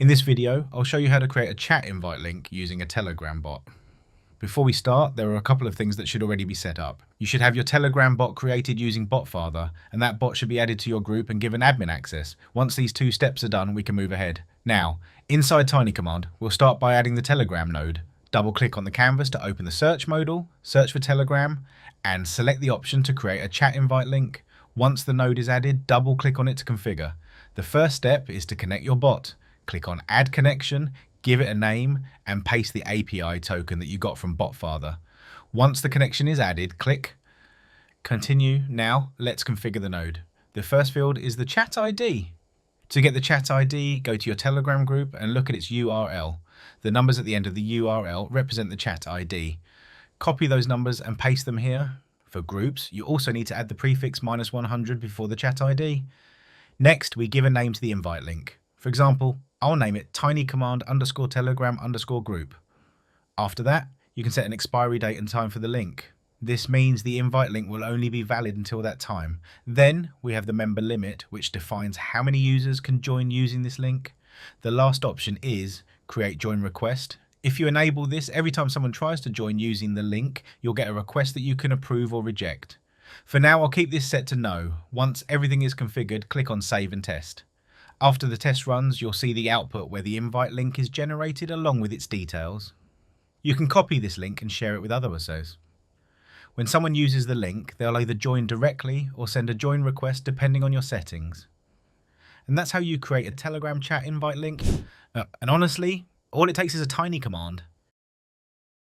In this video, I'll show you how to create a chat invite link using a Telegram bot. Before we start, there are a couple of things that should already be set up. You should have your Telegram bot created using BotFather, and that bot should be added to your group and given admin access. Once these two steps are done, we can move ahead. Now, inside TinyCommand, we'll start by adding the Telegram node. Double-click on the canvas to open the search modal, search for Telegram, and select the option to create a chat invite link. Once the node is added, double-click on it to configure. The first step is to connect your bot. Click on Add Connection, give it a name, and paste the API token that you got from BotFather. Once the connection is added, click Continue. Now, let's configure the node. The first field is the chat ID. To get the chat ID, go to your Telegram group and look at its URL. The numbers at the end of the URL represent the chat ID. Copy those numbers and paste them here. For groups, you also need to add the prefix -100 before the chat ID. Next, we give a name to the invite link. For example, I'll name it TinyCommand_Telegram_group. After that, you can set an expiry date and time for the link. This means the invite link will only be valid until that time. Then we have the member limit, which defines how many users can join using this link. The last option is create join request. If you enable this, every time someone tries to join using the link, you'll get a request that you can approve or reject. For now, I'll keep this set to no. Once everything is configured, click on Save and Test. After the test runs, you'll see the output where the invite link is generated along with its details. You can copy this link and share it with others. When someone uses the link, they'll either join directly or send a join request depending on your settings. And that's how you create a Telegram chat invite link. And honestly, all it takes is a tiny command.